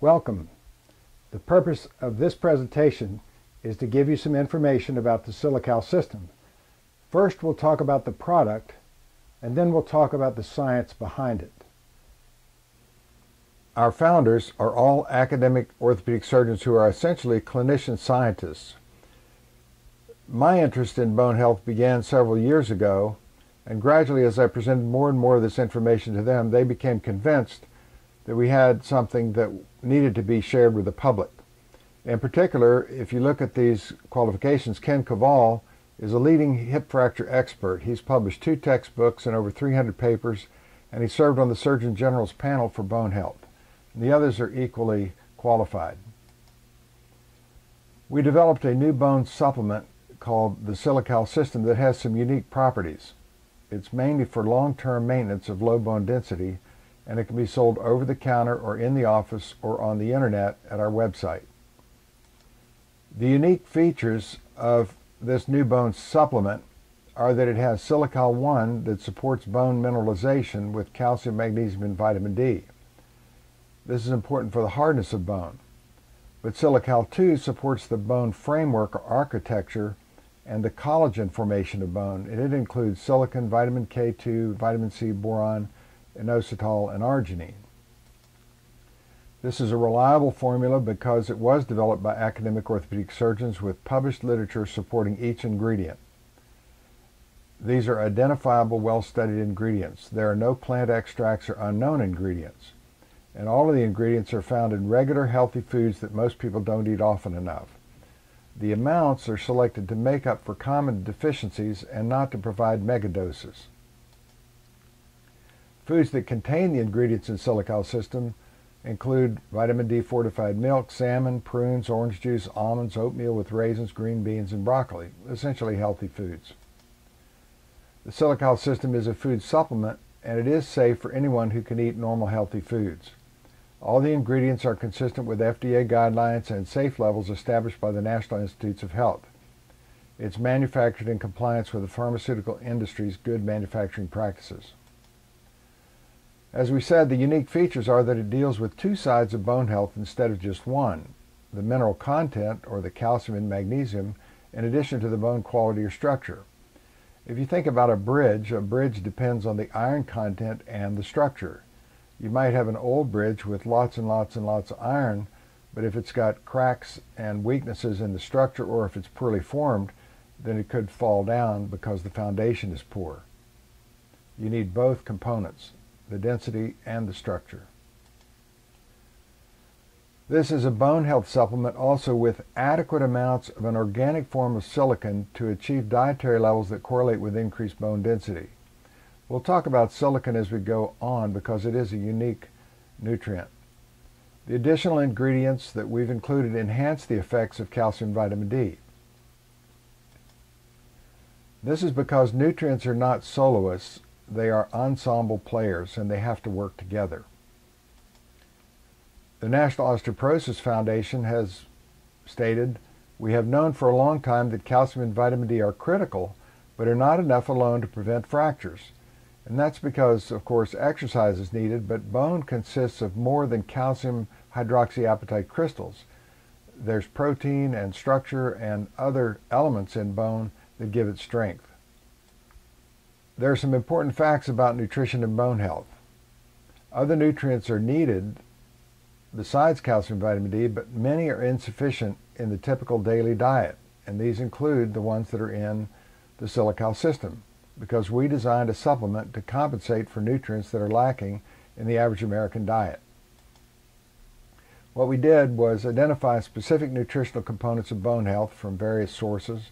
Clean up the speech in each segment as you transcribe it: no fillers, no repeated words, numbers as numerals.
Welcome. The purpose of this presentation is to give you some information about the Silica system. First, we'll talk about the product, and then we'll talk about the science behind it. Our founders are all academic orthopedic surgeons who are essentially clinician scientists. My interest in bone health began several years ago, and gradually as I presented more and more of this information to them, they became convinced that we had something that needed to be shared with the public. In particular, if you look at these qualifications, Ken Caval is a leading hip fracture expert. He's published 2 textbooks and over 300 papers, and he served on the Surgeon General's panel for bone health. And the others are equally qualified. We developed a new bone supplement called the Silica system that has some unique properties. It's mainly for long-term maintenance of low bone density, and it can be sold over the counter or in the office or on the internet at our website. The unique features of this new bone supplement are that it has Silica 1 that supports bone mineralization with calcium, magnesium, and vitamin D. This is important for the hardness of bone. But Silica 2 supports the bone framework or architecture and the collagen formation of bone, and it includes silicon, vitamin K2, vitamin C, boron, inositol, and arginine. This is a reliable formula because it was developed by academic orthopedic surgeons with published literature supporting each ingredient. These are identifiable, well-studied ingredients. There are no plant extracts or unknown ingredients. And all of the ingredients are found in regular, healthy foods that most people don't eat often enough. The amounts are selected to make up for common deficiencies and not to provide megadoses. Foods that contain the ingredients in Silica system include vitamin D fortified milk, salmon, prunes, orange juice, almonds, oatmeal with raisins, green beans, and broccoli, essentially healthy foods. The Silica system is a food supplement, and it is safe for anyone who can eat normal healthy foods. All the ingredients are consistent with FDA guidelines and safe levels established by the National Institutes of Health. It's manufactured in compliance with the pharmaceutical industry's good manufacturing practices. As we said, the unique features are that it deals with 2 sides of bone health instead of just one, the mineral content, or the calcium and magnesium, in addition to the bone quality or structure. If you think about a bridge depends on the iron content and the structure. You might have an old bridge with lots and lots and lots of iron, but if it's got cracks and weaknesses in the structure, or if it's poorly formed, then it could fall down because the foundation is poor. You need both components, the density and the structure. This is a bone health supplement also with adequate amounts of an organic form of silicon to achieve dietary levels that correlate with increased bone density. We'll talk about silicon as we go on because it is a unique nutrient. The additional ingredients that we've included enhance the effects of calcium and vitamin D. This is because nutrients are not soloists. They are ensemble players, and they have to work together. The National Osteoporosis Foundation has stated, "We have known for a long time that calcium and vitamin D are critical, but are not enough alone to prevent fractures." And that's because, of course, exercise is needed, but bone consists of more than calcium hydroxyapatite crystals. There's protein and structure and other elements in bone that give it strength. There are some important facts about nutrition and bone health. Other nutrients are needed besides calcium and vitamin D, but many are insufficient in the typical daily diet, and these include the ones that are in the Silica system, because we designed a supplement to compensate for nutrients that are lacking in the average American diet. What we did was identify specific nutritional components of bone health from various sources,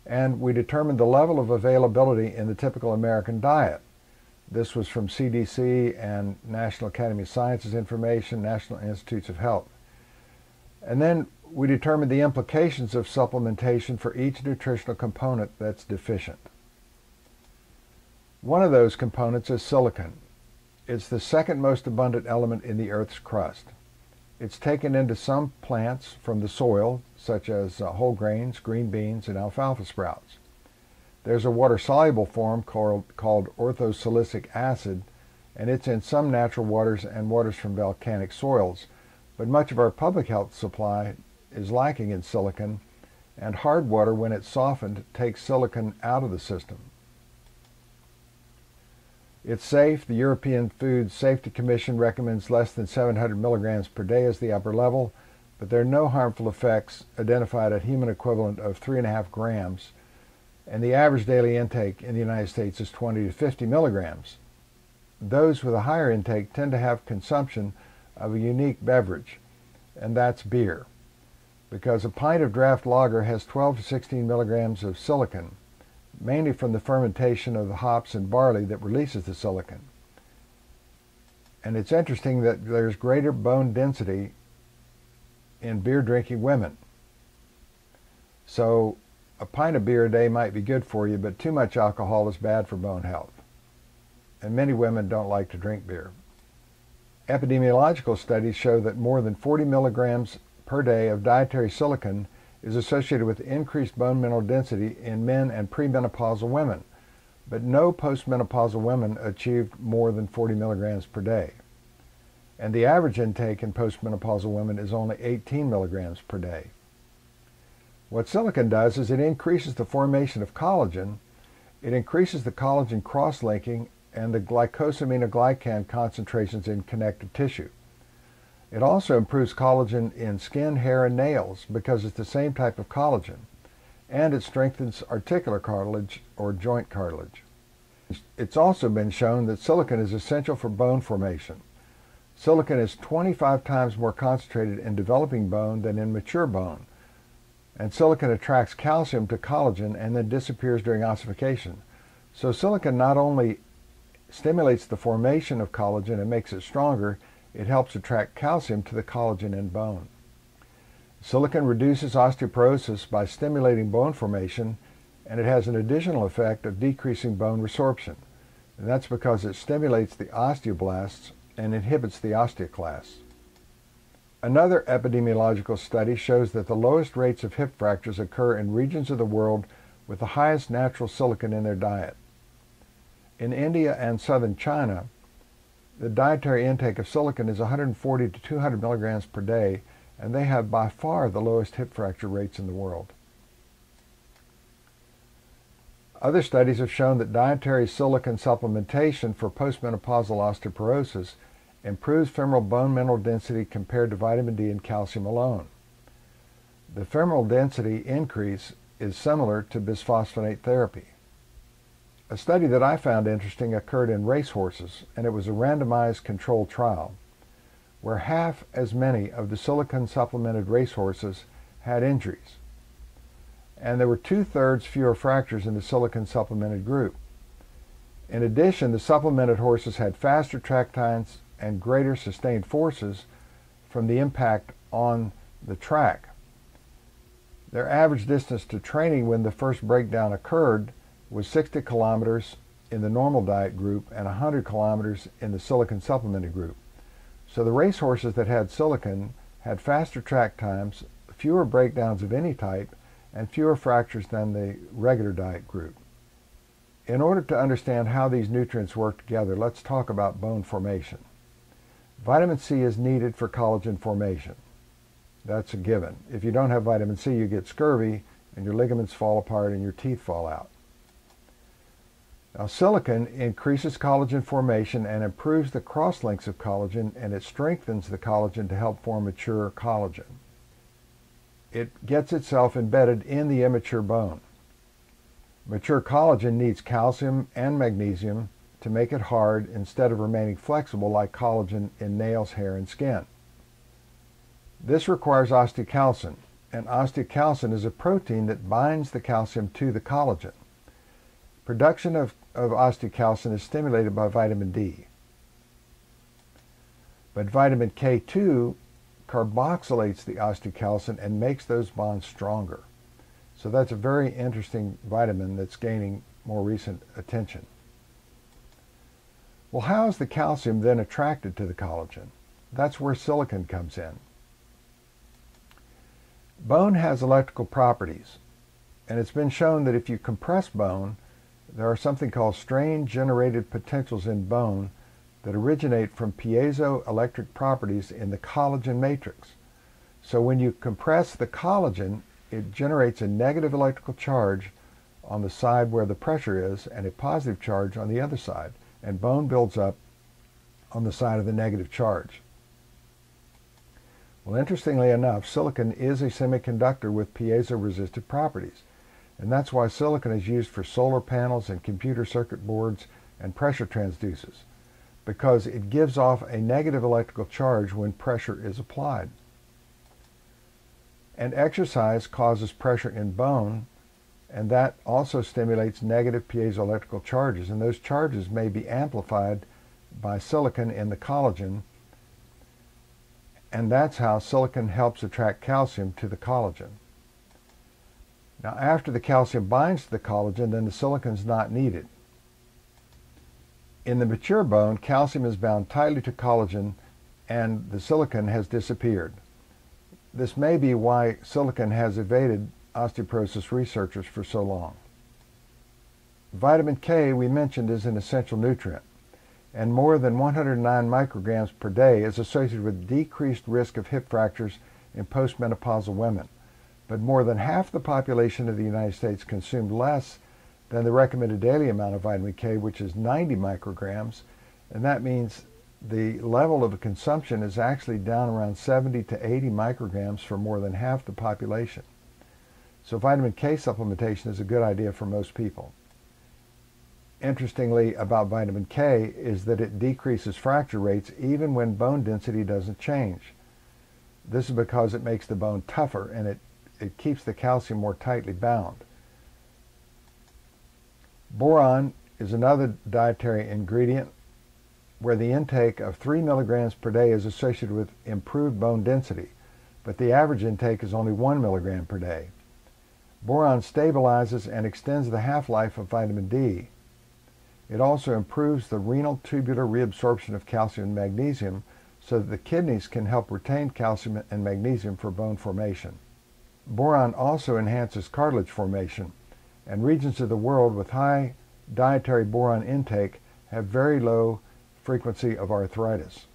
and we determined the level of availability in the typical American diet. This was from CDC and National Academy of Sciences information, National Institutes of Health. And then we determined the implications of supplementation for each nutritional component that's deficient. One of those components is silicon. It's the second most abundant element in the Earth's crust. It's taken into some plants from the soil, such as whole grains, green beans, and alfalfa sprouts. There's a water-soluble form called orthosilicic acid, and it's in some natural waters and waters from volcanic soils. but much of our public health supply is lacking in silicon, and hard water, when it's softened, takes silicon out of the system. It's safe. The European Food Safety Commission recommends less than 700 milligrams per day as the upper level, but there are no harmful effects identified at human equivalent of 3.5 grams, and the average daily intake in the United States is 20 to 50 milligrams. Those with a higher intake tend to have consumption of a unique beverage, and that's beer, because a pint of draft lager has 12 to 16 milligrams of silicon, mainly from the fermentation of the hops and barley that releases the silicon. And it's interesting that there's greater bone density in beer drinking women. So a pint of beer a day might be good for you, but too much alcohol is bad for bone health. And many women don't like to drink beer. Epidemiological studies show that more than 40 milligrams per day of dietary silicon is associated with increased bone mineral density in men and premenopausal women, but no postmenopausal women achieved more than 40 milligrams per day. And the average intake in postmenopausal women is only 18 milligrams per day. What silicon does is it increases the formation of collagen, it increases the collagen cross-linking and the glycosaminoglycan concentrations in connective tissue. It also improves collagen in skin, hair, and nails because it's the same type of collagen, and it strengthens articular cartilage or joint cartilage. It's also been shown that silicon is essential for bone formation. Silicon is 25 times more concentrated in developing bone than in mature bone, and silicon attracts calcium to collagen and then disappears during ossification. So silicon not only stimulates the formation of collagen and makes it stronger, it helps attract calcium to the collagen in bone. Silicon reduces osteoporosis by stimulating bone formation, and it has an additional effect of decreasing bone resorption. And that's because it stimulates the osteoblasts and inhibits the osteoclasts. Another epidemiological study shows that the lowest rates of hip fractures occur in regions of the world with the highest natural silicon in their diet. In India and southern China, the dietary intake of silicon is 140 to 200 milligrams per day, and they have by far the lowest hip fracture rates in the world. Other studies have shown that dietary silicon supplementation for postmenopausal osteoporosis improves femoral bone mineral density compared to vitamin D and calcium alone. The femoral density increase is similar to bisphosphonate therapy. A study that I found interesting occurred in racehorses, and it was a randomized controlled trial where half as many of the silicon supplemented racehorses had injuries, and there were 2/3 fewer fractures in the silicon supplemented group. In addition, the supplemented horses had faster track times and greater sustained forces from the impact on the track. Their average distance to training when the first breakdown occurred was 60 kilometers in the normal diet group and 100 kilometers in the silicon supplemented group. So the racehorses that had silicon had faster track times, fewer breakdowns of any type, and fewer fractures than the regular diet group. In order to understand how these nutrients work together, let's talk about bone formation. Vitamin C is needed for collagen formation. That's a given. If you don't have vitamin C, you get scurvy, and your ligaments fall apart and your teeth fall out. Now, silicon increases collagen formation and improves the cross-links of collagen, and it strengthens the collagen to help form mature collagen. It gets itself embedded in the immature bone. Mature collagen needs calcium and magnesium to make it hard instead of remaining flexible like collagen in nails, hair, and skin. This requires osteocalcin, and osteocalcin is a protein that binds the calcium to the collagen. Production of osteocalcin is stimulated by vitamin D. But vitamin K2 carboxylates the osteocalcin and makes those bonds stronger. So that's a very interesting vitamin that's gaining more recent attention. Well, how is the calcium then attracted to the collagen? That's where silicon comes in. Bone has electrical properties, and it's been shown that if you compress bone, there are something called strain-generated potentials in bone that originate from piezoelectric properties in the collagen matrix. So when you compress the collagen, it generates a negative electrical charge on the side where the pressure is and a positive charge on the other side, and bone builds up on the side of the negative charge. Well, interestingly enough, silicon is a semiconductor with piezo-resistive properties, and that's why silicon is used for solar panels and computer circuit boards and pressure transducers, because it gives off a negative electrical charge when pressure is applied. And exercise causes pressure in bone, and that also stimulates negative piezoelectrical charges, and those charges may be amplified by silicon in the collagen, and that's how silicon helps attract calcium to the collagen. Now, after the calcium binds to the collagen, then the silicon is not needed. In the mature bone, calcium is bound tightly to collagen and the silicon has disappeared. This may be why silicon has evaded osteoporosis researchers for so long. Vitamin K, we mentioned, is an essential nutrient, and more than 109 micrograms per day is associated with decreased risk of hip fractures in postmenopausal women. But more than half the population of the United States consumed less than the recommended daily amount of vitamin K, which is 90 micrograms, and that means the level of consumption is actually down around 70 to 80 micrograms for more than half the population. So vitamin K supplementation is a good idea for most people. Interestingly about vitamin K is that it decreases fracture rates even when bone density doesn't change. This is because it makes the bone tougher and it keeps the calcium more tightly bound. Boron is another dietary ingredient where the intake of 3 milligrams per day is associated with improved bone density, but the average intake is only 1 milligram per day. Boron stabilizes and extends the half-life of vitamin D. It also improves the renal tubular reabsorption of calcium and magnesium so that the kidneys can help retain calcium and magnesium for bone formation. Boron also enhances cartilage formation, and regions of the world with high dietary boron intake have very low frequency of arthritis.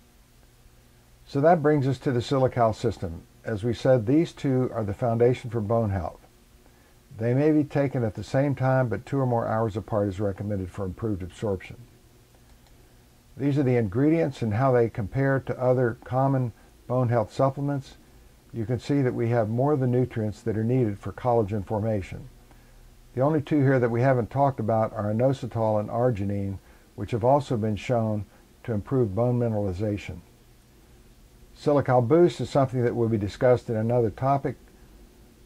So that brings us to the Silica system. As we said, these two are the foundation for bone health. They may be taken at the same time, but 2 or more hours apart is recommended for improved absorption. These are the ingredients and how they compare to other common bone health supplements. You can see that we have more of the nutrients that are needed for collagen formation. The only two here that we haven't talked about are inositol and arginine, which have also been shown to improve bone mineralization. Silica Boost is something that will be discussed in another topic.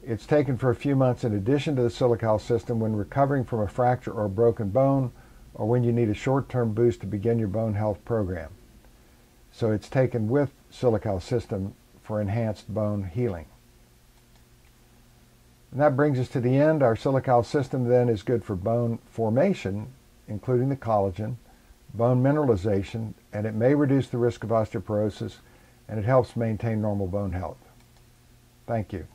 It's taken for a few months in addition to the Silica system when recovering from a fracture or a broken bone, or when you need a short-term boost to begin your bone health program. So it's taken with Silica system for enhanced bone healing. And that brings us to the end. Our Silica system then is good for bone formation, including the collagen, bone mineralization, and it may reduce the risk of osteoporosis, and it helps maintain normal bone health. Thank you.